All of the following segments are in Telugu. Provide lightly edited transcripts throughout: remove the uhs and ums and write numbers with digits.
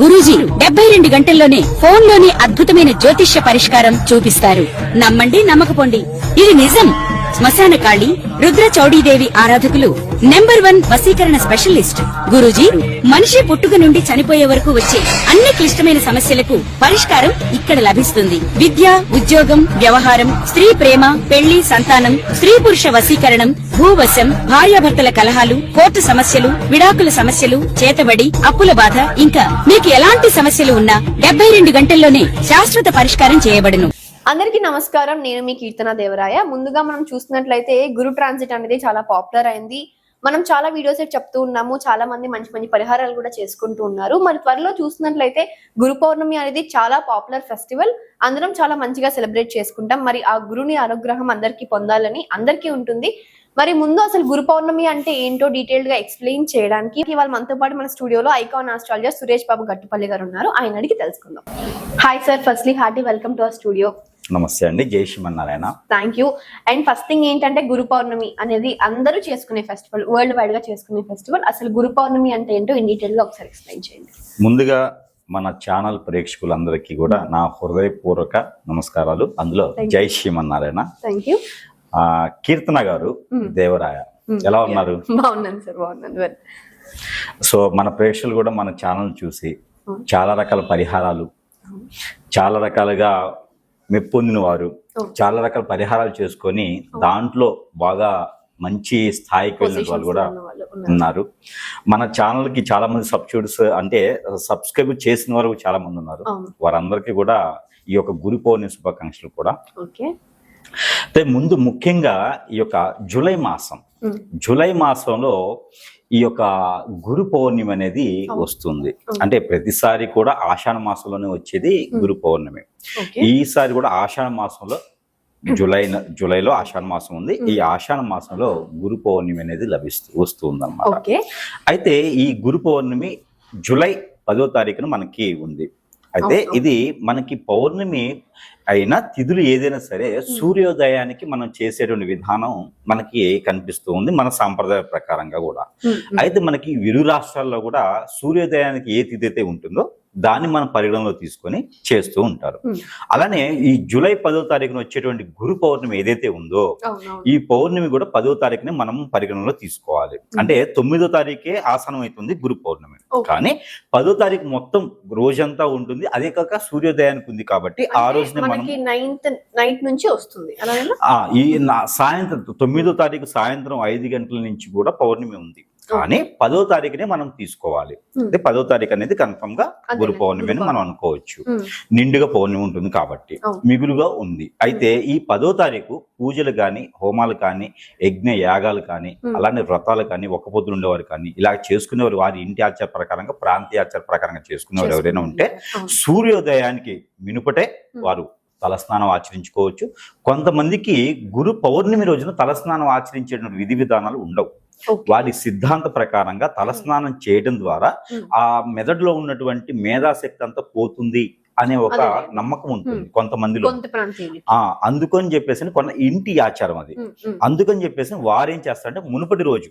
గురూజీ 72 గంటల్లోనే ఫోన్ లోని అద్భుతమైన జ్యోతిష్య పరిష్కారం చూపిస్తారు. నమ్మండి, నమ్మకపోండి, ఇది నిజం. శ్మశాన కాళి రుద్ర చౌడీదేవి ఆరాధకులు నంబర్ 1 వశీకరణ స్పెషలిస్ట్. గురూజీ మనిషి పుట్టుక నుండి చనిపోయే వరకు వచ్చే అన్ని క్లిష్టమైన సమస్యలకు పరిష్కారం ఇక్కడ లభిస్తుంది. విద్య, ఉద్యోగం, వ్యవహారం, స్త్రీ ప్రేమ, పెళ్లి, సంతానం, స్త్రీ పురుష వశీకరణం, భూవశం, భార్యాభర్తల కలహాలు, కోర్టు సమస్యలు, విడాకుల సమస్యలు, చేతబడి, అప్పుల బాధ, ఇంకా మీకు ఎలాంటి సమస్యలు ఉన్నా 72 గంటల్లోనే శాశ్వత పరిష్కారం చేయబడును. అందరికీ నమస్కారం. నేను మీ కీర్తన దేవరాయ. ముందుగా మనం చూస్తున్నట్లయితే గురు ట్రాన్సిట్ అనేది చాలా పాపులర్ అయింది. మనం చాలా వీడియోస్ చెప్తూ ఉన్నాము. చాలా మంది మంచి మంచి పరిహారాలు కూడా చేసుకుంటూ ఉన్నారు. మరి త్వరలో చూస్తున్నట్లయితే గురు పౌర్ణమి అనేది చాలా పాపులర్ ఫెస్టివల్. అందరం చాలా మంచిగా సెలబ్రేట్ చేసుకుంటాం. మరి ఆ గురుని అనుగ్రహం అందరికీ పొందాలని అందరికీ ఉంటుంది. మరి ముందు అసలు గురు పౌర్ణమి అంటే ఏంటో డీటెయిల్డ్ గా ఎక్స్ప్లెయిన్ చేయడానికి ఇవాళ మనతో పాటు మన స్టూడియోలో ఐకాన్ ఆస్ట్రాలజర్ సురేష్ బాబు గట్టుపల్లి గారు ఉన్నారు. ఆయన అడిగి తెలుసుకుందాం. Hi sir, firstly hearty welcome to our studio. నమస్తే అండి, జై Srimannarayana. Thank you. And first thing ఏంటంటే గురు పౌర్ణమి అనేది అందరూ చేసుకునే ఫెస్టివల్, వరల్డ్ వైడ్ గా చేసుకునే ఫెస్టివల్. అసలు గురు పౌర్ణమి అంటే ఏంటో ఇన్ డీటెయిల్ గా ఒకసారి ఎక్స్ప్లెయిన్ చేయండి. ముందుగా మన ఛానల్ ప్రేక్షకులందరికీ కూడా నా హృదయపూర్వక నమస్కారాలు. అందులో జై శ్రీమన్నారాయణ. Thank you. కీర్తన గారు దేవరాయ, ఎలా ఉన్నారు? బాగున్నాను సార్, బాగున్నాను. సో మన ప్రేక్షకులు కూడా మన ఛానల్ చూసి చాలా రకాల పరిహారాలు, చాలా రకాలుగా మెప్పొందిన వారు, చాలా రకాల పరిహారాలు చేసుకొని దాంట్లో బాగా మంచి స్థాయికి వెళ్ళిన వాళ్ళు కూడా ఉన్నారు. మన ఛానల్ కి చాలా మంది సబ్స్క్రైబర్స్, అంటే సబ్స్క్రైబ్ చేసిన వారు చాలా మంది ఉన్నారు. వారందరికీ కూడా ఈ యొక్క గురు పౌర్ణమి శుభాకాంక్షలు కూడా. అయితే ముందు ముఖ్యంగా ఈ యొక్క జూలై మాసంలో ఈ యొక్క గురు పౌర్ణమి అనేది వస్తుంది. అంటే ప్రతిసారి కూడా ఆషాఢ మాసంలోనే వచ్చేది గురు పౌర్ణమి. ఈసారి కూడా ఆషాఢ మాసంలో జూలైలో ఆషాఢ మాసం ఉంది. ఈ ఆషాఢ మాసంలో గురు పౌర్ణమి అనేది వస్తుంది అన్నమాట. అయితే ఈ గురు పౌర్ణమి జూలై 10వ తారీఖున మనకి ఉంది. అయితే ఇది మనకి పౌర్ణమి అయినా తిథులు ఏదైనా సరే సూర్యోదయానికి మనం చేసేటువంటి విధానం మనకి కనిపిస్తూ ఉంది, మన సాంప్రదాయ ప్రకారంగా కూడా. అయితే మనకి ఇరు రాష్ట్రాల్లో కూడా సూర్యోదయానికి ఏ తిథి అయితే ఉంటుందో దాన్ని మనం పరిగణనలో తీసుకొని చేస్తూ ఉంటారు. అలానే ఈ జూలై 10వ తారీఖున వచ్చేటువంటి గురు పౌర్ణమి ఏదైతే ఉందో ఈ పౌర్ణమి కూడా 10వ తారీఖుని మనం పరిగణనలో తీసుకోవాలి. అంటే 9వ తారీఖే ఆసనం అవుతుంది గురు పౌర్ణమి, కానీ 10వ తారీఖు మొత్తం రోజంతా ఉంటుంది. అదే కాక సూర్యోదయానికి ఉంది కాబట్టి ఆ రోజునే మనం నైట్ నుంచి వస్తుంది. ఈ సాయంత్రం 9వ తారీఖు సాయంత్రం 5 గంటల నుంచి కూడా పౌర్ణమి ఉంది, కానీ 10వ తారీఖునే మనం తీసుకోవాలి. అంటే 10వ తారీఖు అనేది కన్ఫర్మ్ గా గురు పౌర్ణమి అని మనం అనుకోవచ్చు. నిండుగా పౌర్ణమి ఉంటుంది కాబట్టి మిగులుగా ఉంది. అయితే ఈ 10వ తారీఖు పూజలు కానీ, హోమాలు కానీ, యజ్ఞ యాగాలు కానీ, అలానే వ్రతాలు కానీ, ఒక్క పొద్దులు ఉండేవారు కానీ, ఇలా చేసుకునేవారు వారి ఇంటి ఆచార ప్రకారంగా, ప్రాంతీయ ఆచార ప్రకారంగా చేసుకునేవారు ఎవరైనా ఉంటే సూర్యోదయానికి మినుపటే వారు తలస్నానం ఆచరించుకోవచ్చు. కొంతమందికి గురు పౌర్ణమి రోజున తలస్నానం ఆచరించేటువంటి విధి విధానాలు ఉండవు. వారి సిద్ధాంత ప్రకారంగా తలస్నానం చేయడం ద్వారా ఆ మెదడులో ఉన్నటువంటి మేధాశక్తి అంతా పోతుంది అనే ఒక నమ్మకం ఉంటుంది కొంతమందిలో. అందుకని చెప్పేసి కొన్న ఇంటి ఆచారం అది. అందుకని చెప్పేసి వారు ఏం చేస్తారంటే మునుపటి రోజు,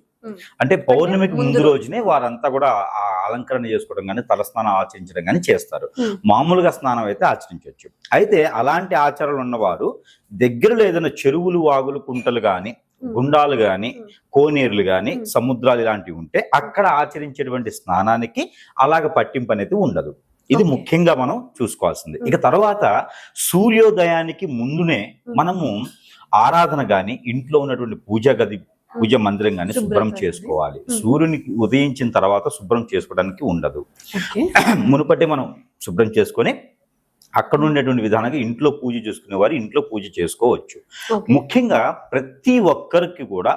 అంటే పౌర్ణమికి ముందు రోజునే వారంతా కూడా ఆ అలంకరణ చేసుకోవడం కానీ, తలస్నానం ఆచరించడం కానీ చేస్తారు. మామూలుగా స్నానం అయితే ఆచరించవచ్చు. అయితే అలాంటి ఆచారాలు ఉన్నవారు దగ్గరలో ఏదైనా చెరువులు, వాగులు, కుంటలు కానీ, గుండాలు గాని, కోనేరులు గాని, సముద్రాలు ఇలాంటివి ఉంటే అక్కడ ఆచరించేటువంటి స్నానానికి అలాగ పట్టింపు అనేది ఉండదు. ఇది ముఖ్యంగా మనం చూసుకోవాల్సింది. ఇక తర్వాత సూర్యోదయానికి ముందునే మనము ఆరాధన గాని, ఇంట్లో ఉన్నటువంటి పూజ మందిరం గాని శుభ్రం చేసుకోవాలి. సూర్యునికి ఉదయించిన తర్వాత శుభ్రం చేసుకోవడానికి ఉండదు. మునుపటే మనం శుభ్రం చేసుకొని అక్కడ ఉండేటువంటి విధానంగా ఇంట్లో పూజ చేసుకునే వారు ఇంట్లో పూజ చేసుకోవచ్చు. ముఖ్యంగా ప్రతి ఒక్కరికి కూడా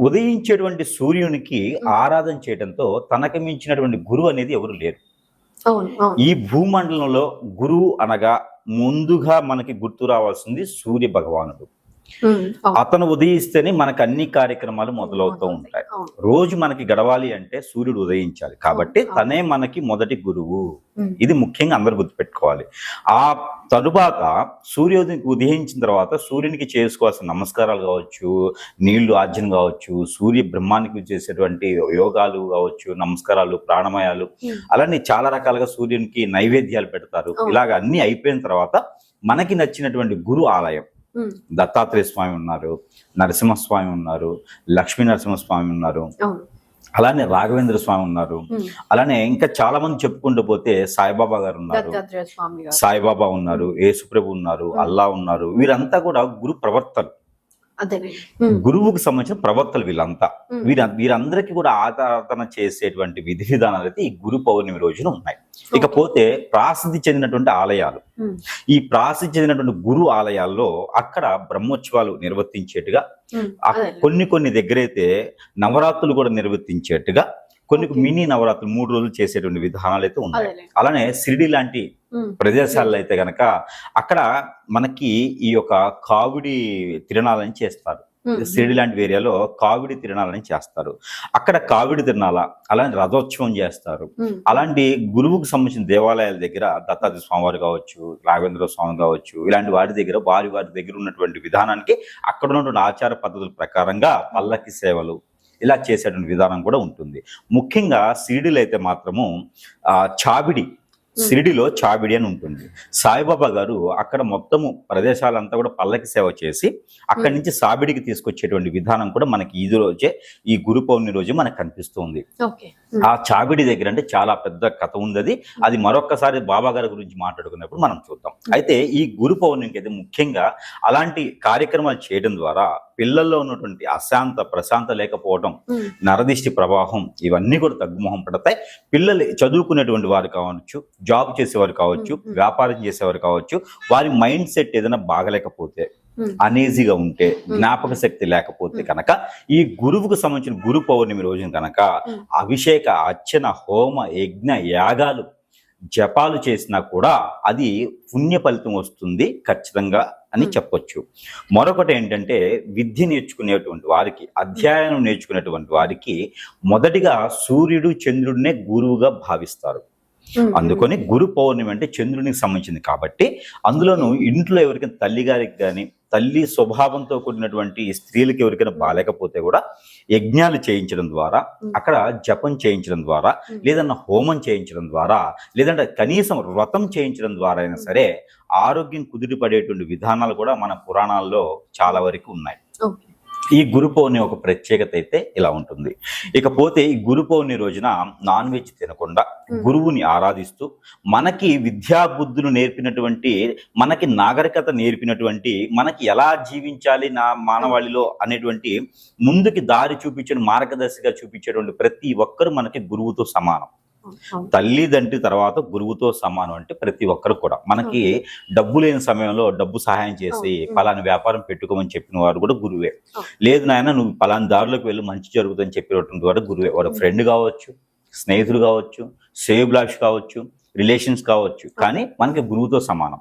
ఉదయించేటువంటి సూర్యునికి ఆరాధన చేయడంతో తనకు మించినటువంటి గురువు అనేది ఎవరు లేరు. ఈ భూమండలంలో గురువు అనగా ముందుగా మనకి గుర్తు రావాల్సింది సూర్య భగవానుడు. అతను ఉదయిస్తేనే మనకు అన్ని కార్యక్రమాలు మొదలవుతూ ఉంటాయి. రోజు మనకి గడవాలి అంటే సూర్యుడు ఉదయించాలి కాబట్టి తనే మనకి మొదటి గురువు. ఇది ముఖ్యంగా అందరు గుర్తుపెట్టుకోవాలి. ఆ తరువాత సూర్యోదయం ఉదయించిన తర్వాత సూర్యునికి చేసుకోవాల్సిన నమస్కారాలు కావచ్చు, నీళ్లు ఆర్జన కావచ్చు, సూర్య బ్రహ్మానికి చేసేటువంటి యోగాలు కావచ్చు, నమస్కారాలు, ప్రాణాయామాలు, అలానే చాలా రకాలుగా సూర్యునికి నైవేద్యాలు పెడతారు. ఇలాగ అన్ని అయిపోయిన తర్వాత మనకి నచ్చినటువంటి గురు ఆలయం, దత్తాత్రేయ స్వామి ఉన్నారు, నరసింహస్వామి ఉన్నారు, లక్ష్మీ నరసింహస్వామి ఉన్నారు, అలానే రాఘవేంద్ర స్వామి ఉన్నారు, అలానే ఇంకా చాలా మంది చెప్పుకుంటూ పోతే సాయిబాబా గారు ఉన్నారు, సాయిబాబా ఉన్నారు, యేసుప్రభు ఉన్నారు, అల్లా ఉన్నారు. వీరంతా కూడా గురు ప్రవర్తలు, గురువుకు సంబంధించిన ప్రవక్తలు వీళ్ళంతా. వీరందరికీ కూడా ఆరాధన చేసేటువంటి విధి విధానాలు అయితే ఈ గురు పౌర్ణమి రోజున ఉన్నాయి. ఇకపోతే ప్రాసిద్ధి చెందినటువంటి ఆలయాలు, ఈ ప్రాసిద్ధి చెందినటువంటి గురు ఆలయాల్లో అక్కడ బ్రహ్మోత్సవాలు నిర్వర్తించేట్టుగా, కొన్ని దగ్గరైతే నవరాత్రులు కూడా నిర్వర్తించేట్టుగా, కొన్ని మినీ నవరాత్రులు 3 రోజులు చేసేటువంటి విధానాలు అయితే ఉన్నాయి. అలానే షిరిడి లాంటి ప్రదేశాల్లో అయితే గనక అక్కడ మనకి ఈ యొక్క కావిడి తిరణాలని చేస్తారు. షిరిడి లాంటి ఏరియాలో కావిడి తిరణాలని చేస్తారు. అక్కడ కావిడి తిరణాల, అలానే రథోత్సవం చేస్తారు. అలాంటి గురువుకు సంబంధించిన దేవాలయాల దగ్గర దత్తాత్రేయ స్వామివారు కావచ్చు, రాఘవేంద్ర స్వామి కావచ్చు, ఇలాంటి వారి దగ్గర వారి దగ్గర ఉన్నటువంటి విధానానికి అక్కడ ఉన్నటువంటి ఆచార పద్ధతుల ప్రకారంగా పల్లకి సేవలు ఇలా చేసేటువంటి విధానం కూడా ఉంటుంది. ముఖ్యంగా షిరిడీలో అయితే మాత్రము చాబిడి, షిరిడిలో చాబిడి అని ఉంటుంది. సాయిబాబా గారు అక్కడ మొత్తము ప్రదేశాలంతా కూడా పల్లకి సేవ చేసి అక్కడి నుంచి సాబిడికి తీసుకొచ్చేటువంటి విధానం కూడా మనకి ఈ రోజే, ఈ గురు పౌర్ణమి రోజు మనకు కనిపిస్తుంది. ఆ చాబిడి దగ్గర అంటే చాలా పెద్ద కథ ఉంది. అది మరొక్కసారి బాబా గారి గురించి మాట్లాడుకున్నప్పుడు మనం చూద్దాం. అయితే ఈ గురు పౌర్ణమికి అయితే ముఖ్యంగా అలాంటి కార్యక్రమాలు చేయడం ద్వారా పిల్లల్లో ఉన్నటువంటి ప్రశాంత లేకపోవడం, నరదిష్టి ప్రవాహం, ఇవన్నీ కూడా తగ్గుముఖం పడతాయి. పిల్లలు చదువుకునేటువంటి వారు కావచ్చు, జాబ్ చేసేవారు కావచ్చు, వ్యాపారం చేసేవారు కావచ్చు, వారి మైండ్ సెట్ ఏదైనా బాగలేకపోతే, అనీజీగా ఉంటే, జ్ఞాపక శక్తి లేకపోతే కనుక ఈ గురువుకు సంబంధించిన గురు పౌర్ణమి రోజున కనుక అభిషేక, అర్చన, హోమ, యజ్ఞ, యాగాలు, జపాలు చేసినా కూడా అది పుణ్య ఫలితం వస్తుంది ఖచ్చితంగా అని చెప్పొచ్చు. మరొకటి ఏంటంటే విద్య నేర్చుకునేటువంటి వారికి, అధ్యయనం నేర్చుకునేటువంటి వారికి మొదటిగా సూర్యుడు, చంద్రుడినే గురువుగా భావిస్తారు. అందుకని గురు పౌర్ణమి అంటే చంద్రునికి సంబంధించింది కాబట్టి అందులోనూ ఇంట్లో ఎవరికైనా తల్లి గారికి కానీ, తల్లి స్వభావంతో కూడినటువంటి స్త్రీలకు ఎవరికైనా బాలేకపోతే కూడా యజ్ఞాలు చేయించడం ద్వారా, అక్కడ జపం చేయించడం ద్వారా, లేదన్నా హోమం చేయించడం ద్వారా, లేదంటే కనీసం వ్రతం చేయించడం ద్వారా అయినా సరే ఆరోగ్యం కుదిరిపడేటువంటి విధానాలు కూడా మన పురాణాల్లో చాలా వరకు ఉన్నాయి. ఈ గురు పౌర్ణమి ఒక ప్రత్యేకత అయితే ఇలా ఉంటుంది. ఇకపోతే ఈ గురు పౌర్ణమి రోజున నాన్ వెజ్ తినకుండా గురువుని ఆరాధిస్తూ మనకి విద్యా బుద్ధులు నేర్పినటువంటి, మనకి నాగరికత నేర్పినటువంటి, మనకి ఎలా జీవించాలి మానవాళిలో అనేటువంటి ముందుకి దారి చూపించిన, మార్గదర్శిగా చూపించేటువంటి ప్రతి ఒక్కరు మనకి గురువుతో సమానం. తల్లిదండ్రి తర్వాత గురువుతో సమానం. అంటే ప్రతి ఒక్కరు కూడా మనకి డబ్బు లేని సమయంలో డబ్బు సహాయం చేసి పలాని వ్యాపారం పెట్టుకోమని చెప్పిన వారు కూడా గురువే. లేదు నాయన నువ్వు పలాని దారిలోకి వెళ్ళి మంచి జరుగుతుందని చెప్పినటువంటి వాడు గురువే. వాడు ఫ్రెండ్ కావచ్చు, స్నేహితుడు కావచ్చు, శ్రేయోభిలాషి కావచ్చు, రిలేషన్స్ కావచ్చు, కానీ మనకి గురువుతో సమానం.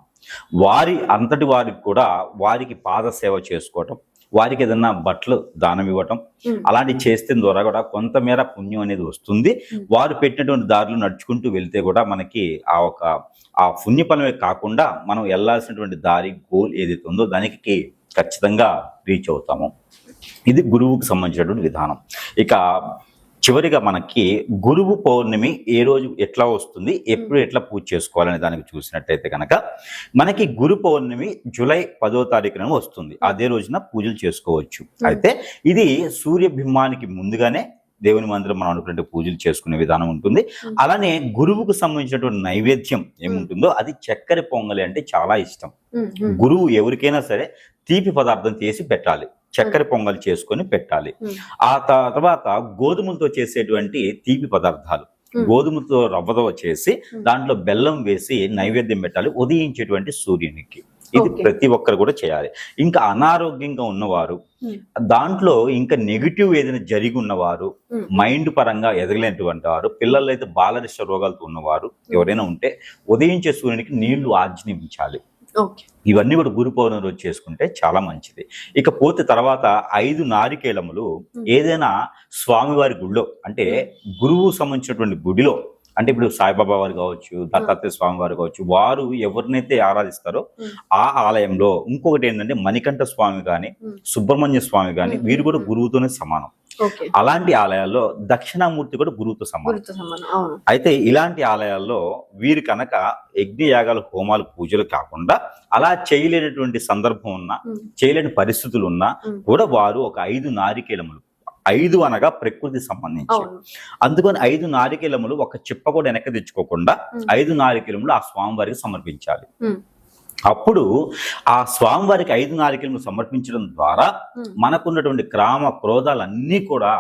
వారి అంతటి వారికి కూడా వారికి పాద సేవ చేసుకోవటం, వారికి ఏదన్నా బట్టలు దానం ఇవ్వటం, అలాంటి చేస్తే ద్వారా కూడా కొంతమేర పుణ్యం అనేది వస్తుంది. వారు పెట్టినటువంటి దారులు నడుచుకుంటూ వెళ్తే కూడా మనకి ఆ పుణ్యఫలమే కాకుండా మనం వెళ్ళాల్సినటువంటి దారి, గోల్ ఏదైతే ఉందో దానికి ఖచ్చితంగా రీచ్ అవుతాము. ఇది గురువుకు సంబంధించినటువంటి విధానం. ఇక చివరిగా మనకి గురువు పౌర్ణమి ఏ రోజు ఎట్లా వస్తుంది, ఎప్పుడు ఎట్లా పూజ చేసుకోవాలనే దానికి చూసినట్టయితే కనుక మనకి గురు పౌర్ణమి జూలై 10వ తారీఖున వస్తుంది. అదే రోజున పూజలు చేసుకోవచ్చు. అయితే ఇది సూర్యబింబానికి ముందుగానే దేవుని మందిరం మనం అనుకునే పూజలు చేసుకునే విధానం ఉంటుంది. అలానే గురువుకు సంబంధించినటువంటి నైవేద్యం ఏముంటుందో అది చక్కెర పొంగలి అంటే చాలా ఇష్టం. గురువు ఎవరికైనా సరే తీపి పదార్థం చేసి పెట్టాలి, చక్కెర పొంగల్ చేసుకొని పెట్టాలి. ఆ తర్వాత గోధుమలతో చేసేటువంటి తీపి పదార్థాలు, గోధుమతో రవ్వతో చేసి దాంట్లో బెల్లం వేసి నైవేద్యం పెట్టాలి ఉదయించేటువంటి సూర్యునికి. ఇది ప్రతి ఒక్కరు కూడా చేయాలి. ఇంకా అనారోగ్యంగా ఉన్నవారు, దాంట్లో ఇంకా నెగిటివ్ ఏదైనా జరిగి ఉన్నవారు, మైండ్ పరంగా ఎదగలేనటువంటి వారు, పిల్లలు అయితే బాలరిష్ట రోగాలతో ఉన్నవారు ఎవరైనా ఉంటే ఉదయించే సూర్యునికి నీళ్లు ఆజ్ఞించాలి. ఓకే. ఇవన్నీ కూడా గురు పౌర్ణమి రోజు చేసుకుంటే చాలా మంచిది. ఇకపోతే తర్వాత 5 నారికేళములు ఏదైనా స్వామివారి గుడిలో, అంటే గురువు సంబంధించినటువంటి గుడిలో, అంటే ఇప్పుడు సాయిబాబా వారు కావచ్చు, దత్తాత్రేయ స్వామి వారు కావచ్చు, వారు ఎవరినైతే ఆరాధిస్తారో ఆ ఆలయంలో, ఇంకొకటి ఏంటంటే మణికంఠ స్వామి కానీ, సుబ్రహ్మణ్య స్వామి కానీ, వీరు కూడా గురువుతోనే సమానం. ఓకే. అలాంటి ఆలయాల్లో దక్షిణామూర్తి కూడా గురువుతో సమానం. గురుతో సమానం. అవును. అయితే ఇలాంటి ఆలయాల్లో వీరు కనుక యజ్ఞయాగాలు, హోమాలు, పూజలు కాకుండా అలా చేయలేనటువంటి సందర్భం ఉన్నా, చేయలేని పరిస్థితులు ఉన్నా కూడా వారు ఒక 5 నారికేళములు, 5 అనగా ప్రకృతి సంబంధించి, అవును. అందుకని 5 నారికేళములు ఒక చిప్ప కూడా వెనక్కి తెచ్చుకోకుండా 5 నారికేళములు ఆ స్వామివారికి సమర్పించాలి. అప్పుడు ఆ స్వామివారికి 5 నారికేళములు సమర్పించడం ద్వారా మనకున్నటువంటి క్రామ క్రోధాలన్నీ కూడా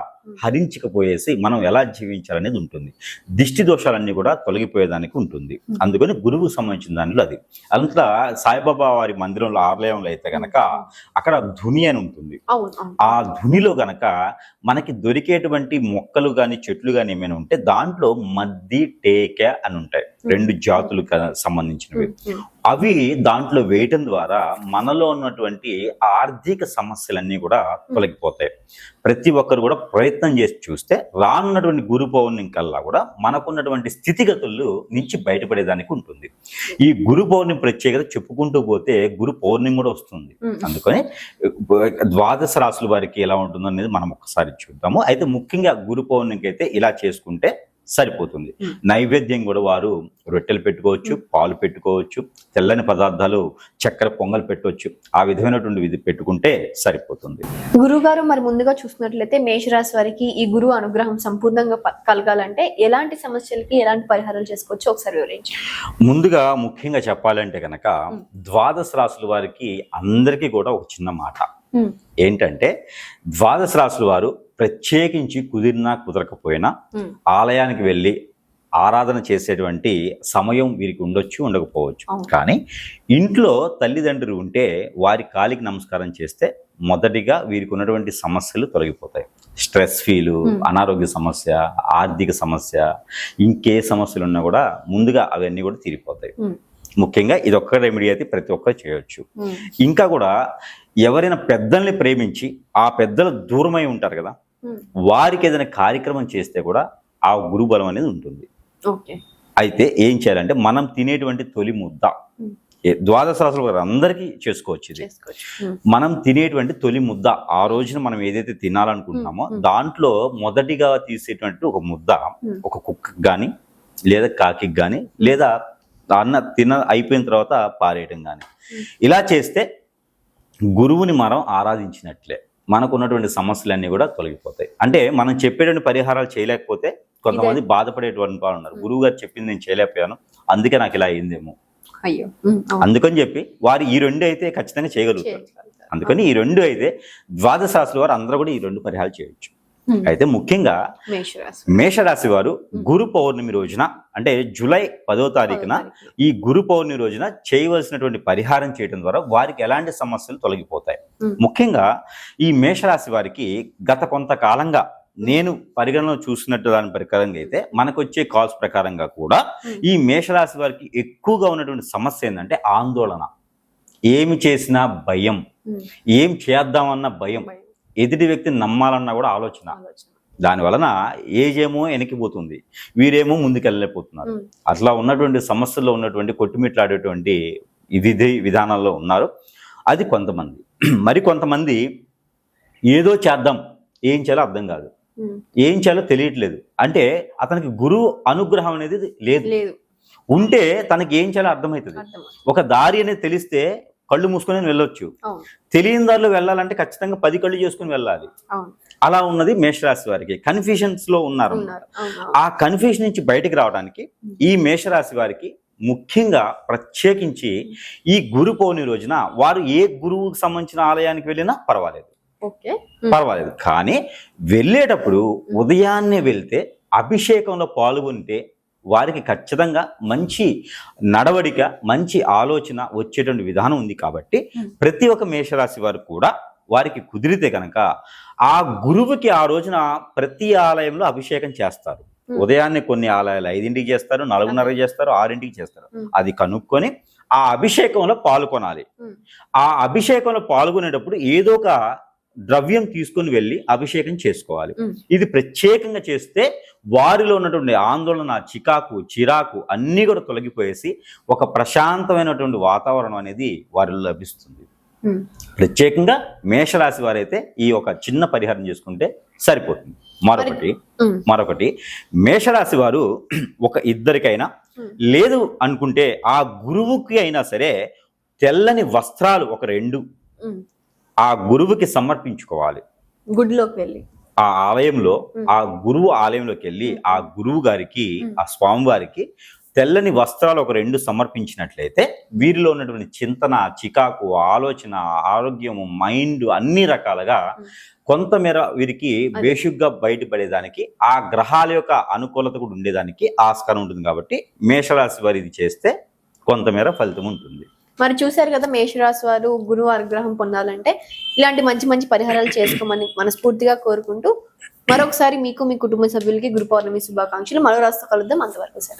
హరించకపోయేసి మనం ఎలా జీవించాలనేది ఉంటుంది. దిష్టి దోషాలన్నీ కూడా తొలగిపోయేదానికి ఉంటుంది. అందుకని గురువుకు సంబంధించిన దానిలో అది. అంతా సాయిబాబా వారి మందిరంలో, ఆలయంలో అయితే గనక అక్కడ ధుని అని ఉంటుంది. ఆ ధునిలో గనక మనకి దొరికేటువంటి మొక్కలు గాని, చెట్లు గాని ఏమైనా ఉంటే దాంట్లో మద్ది, టేక అని ఉంటాయి, 2 జాతులు సంబంధించినవి. అవి దాంట్లో వేయటం ద్వారా మనలో ఉన్నటువంటి ఆర్థిక సమస్యలన్నీ కూడా తొలగిపోతాయి. ప్రతి ఒక్కరు కూడా ప్రయత్నం చేసి చూస్తే రానున్నటువంటి గురు పౌర్ణమి కల్లా కూడా మనకున్నటువంటి స్థితిగతులు నుంచి బయటపడేదానికి ఉంటుంది. ఈ గురు పౌర్ణమి ప్రత్యేకత చెప్పుకుంటూ పోతే గురు పౌర్ణమి కూడా వస్తుంది. అందుకని ద్వాదశ రాశుల వారికి ఎలా ఉంటుందో అనేది మనం ఒకసారి చూద్దాము. అయితే ముఖ్యంగా గురు పౌర్ణమికి అయితే ఇలా చేసుకుంటే సరిపోతుంది. నైవేద్యం కూడా వారు రొట్టెలు పెట్టుకోవచ్చు, పాలు పెట్టుకోవచ్చు, తెల్లని పదార్థాలు, చక్కెర పొంగల్ పెట్టవచ్చు. ఆ విధమైనటువంటి విధి పెట్టుకుంటే సరిపోతుంది. గురువు గారు, మరి ముందుగా చూసినట్లయితే మేషరాశి వారికి ఈ గురువు అనుగ్రహం సంపూర్ణంగా కలగాలంటే ఎలాంటి సమస్యలకి ఎలాంటి పరిహారాలు చేసుకోవచ్చు ఒకసారి వివరించి. ముందుగా ముఖ్యంగా చెప్పాలంటే కనుక ద్వాదశ రాశుల వారికి అందరికీ కూడా ఒక చిన్న మాట ఏంటంటే, ద్వాదశ రాశుల వారు ప్రత్యేకించి కుదిరినా కుదరకపోయినా ఆలయానికి వెళ్ళి ఆరాధన చేసేటువంటి సమయం వీరికి ఉండొచ్చు, ఉండకపోవచ్చు. కానీ ఇంట్లో తల్లిదండ్రులు ఉంటే వారి కాలికి నమస్కారం చేస్తే మొదటిగా వీరికి ఉన్నటువంటి సమస్యలు తొలగిపోతాయి. స్ట్రెస్ ఫీలు, అనారోగ్య సమస్య, ఆర్థిక సమస్య, ఇంకే సమస్యలు ఉన్నా కూడా ముందుగా అవన్నీ కూడా తీరిపోతాయి. ముఖ్యంగా ఇది ఒక్క రెమెడీ అయితే ప్రతి ఒక్కరు చేయొచ్చు. ఇంకా కూడా ఎవరైనా పెద్దల్ని ప్రేమించి ఆ పెద్దలు దూరమై ఉంటారు కదా, వారికి ఏదైనా కార్యక్రమం చేస్తే కూడా ఆ గురు బలం అనేది ఉంటుంది. అయితే ఏం చేయాలంటే, మనం తినేటువంటి తొలి ముద్ద, ద్వాదశ రాశుల వారు అందరికీ చేసుకోవచ్చు ఇది. మనం తినేటువంటి తొలి ముద్ద, ఆ రోజున మనం ఏదైతే తినాలనుకుంటున్నామో దాంట్లో మొదటిగా తీసేటువంటి ఒక ముద్ద ఒక కుక్కకి కానీ, లేదా కాకి కానీ, లేదా అన్న అయిపోయిన తర్వాత పారేయటం కానీ, ఇలా చేస్తే గురువుని మనం ఆరాధించినట్లే. మనకు ఉన్నటువంటి సమస్యలన్నీ కూడా తొలగిపోతాయి. అంటే మనం చెప్పేటువంటి పరిహారాలు చేయలేకపోతే కొంతమంది బాధపడేటువంటి వాళ్ళు ఉన్నారు. గురువు గారు చెప్పింది నేను చేయలేకపోయాను, అందుకే నాకు ఇలా అయిందేమో, అందుకని చెప్పి వారు ఈ 2 అయితే ఖచ్చితంగా చేయగలుగుతారు. అందుకని ఈ 2 అయితే ద్వాదశ రాశుల వారు అందరూ కూడా ఈ 2 పరిహారాలు చేయొచ్చు. అయితే ముఖ్యంగా మేషరాశి వారు గురు పౌర్ణమి రోజున, అంటే జూలై 10వ తారీఖున ఈ గురు పౌర్ణమి రోజున చేయవలసినటువంటి పరిహారం చేయడం ద్వారా వారికి ఎలాంటి సమస్యలు తొలగిపోతాయి. ముఖ్యంగా ఈ మేషరాశి వారికి గత కొంతకాలంగా నేను పరిగణలో చూసినట్టు దాని ప్రకారంగా అయితే మనకు వచ్చే కాల్స్ ప్రకారంగా కూడా ఈ మేషరాశి వారికి ఎక్కువగా ఉన్నటువంటి సమస్య ఏంటంటే ఆందోళన. ఏమి చేసినా భయం, ఏం చేద్దామన్న భయం, ఎదుటి వ్యక్తిని నమ్మాలన్నా కూడా ఆలోచన. దాని వలన ఏజేమో వెనక్కిపోతుంది, వీరేమో ముందుకెళ్ళలేకపోతున్నారు. అట్లా ఉన్నటువంటి సమస్యల్లో ఉన్నటువంటి కొట్టుమిట్లాడేటువంటి విధానాల్లో ఉన్నారు. అది కొంతమంది. మరి కొంతమంది ఏదో చేద్దాం, ఏం చేయాలో అర్థం కాదు, ఏం చేయాలో తెలియట్లేదు. అంటే అతనికి గురువు అనుగ్రహం అనేది లేదు. ఉంటే తనకి ఏం చేయాలో అర్థమవుతుంది. ఒక దారి అనేది తెలిస్తే కళ్ళు మూసుకొని వెళ్ళొచ్చు, తెలియని దారిలో వెళ్ళాలంటే ఖచ్చితంగా 10 కళ్ళు చేసుకుని వెళ్ళాలి. అలా ఉన్నది మేషరాశి వారికి. కన్ఫ్యూషన్స్ లో ఉన్నారు. ఆ కన్ఫ్యూషన్ నుంచి బయటికి రావడానికి ఈ మేషరాశి వారికి ముఖ్యంగా ప్రత్యేకించి ఈ గురు పౌర్ణమి రోజున వారు ఏ గురువుకు సంబంధించిన ఆలయానికి వెళ్ళినా పర్వాలేదు, కానీ వెళ్ళేటప్పుడు ఉదయాన్నే వెళ్తే అభిషేకంలో పాల్గొంటే వారికి ఖచ్చితంగా మంచి నడవడిక, మంచి ఆలోచన వచ్చేటువంటి విధానం ఉంది. కాబట్టి ప్రతి ఒక్క మేషరాశి వారు కూడా వారికి కుదిరితే కనుక ఆ గురువుకి ఆ రోజున ప్రతి ఆలయంలో అభిషేకం చేస్తారు. ఉదయాన్నే కొన్ని ఆలయాలు 5ంటికి చేస్తారు, 4:30కి చేస్తారు, 6ంటికి చేస్తారు. అది కనుక్కొని ఆ అభిషేకంలో పాల్గొనాలి. ఆ అభిషేకంలో పాల్గొనేటప్పుడు ఏదో ఒక ద్రవ్యం తీసుకుని వెళ్ళి అభిషేకం చేసుకోవాలి. ఇది ప్రత్యేకంగా చేస్తే వారిలో ఉన్నటువంటి ఆందోళన, చిరాకు అన్నీ కూడా తొలగిపోయేసి ఒక ప్రశాంతమైనటువంటి వాతావరణం అనేది వారిలో లభిస్తుంది. ప్రత్యేకంగా మేషరాశి వారైతే ఈ ఒక చిన్న పరిహారం చేసుకుంటే సరిపోతుంది. మరొకటి మేషరాశి వారు ఒక ఇద్దరికైనా లేదు అనుకుంటే ఆ గురువుకి అయినా సరే తెల్లని వస్త్రాలు ఒక 2 ఆ గురువుకి సమర్పించుకోవాలి. గుడిలోకి వెళ్ళి ఆ ఆలయంలో, ఆ గురువు ఆలయంలోకి వెళ్ళి ఆ గురువు గారికి, ఆ స్వామి వారికి తెల్లని వస్త్రాలు ఒక 2 సమర్పించినట్లయితే వీరిలో ఉన్నటువంటి చింతన, చికాకు, ఆలోచన, ఆరోగ్యము, మైండ్ అన్ని రకాలుగా కొంతమేర వీరికి బేసిక్గా బయటపడేదానికి, ఆ గ్రహాల యొక్క అనుకూలత కూడా ఉండేదానికి ఆస్కారం ఉంటుంది. కాబట్టి మేషరాశి వారు ఇది చేస్తే కొంతమేర ఫలితం ఉంటుంది. మరి చూశారు కదా, మేషరాశి వారు గురువు అనుగ్రహం పొందాలంటే ఇలాంటి మంచి మంచి పరిహారాలు చేసుకోమని మనస్ఫూర్తిగా కోరుకుంటూ మరొకసారి మీకు, మీ కుటుంబ సభ్యులకి గురు పౌర్ణమి శుభాకాంక్షలు. మరో రాష్ట్ర కలుద్దాం. అంతవరకు సెలవు.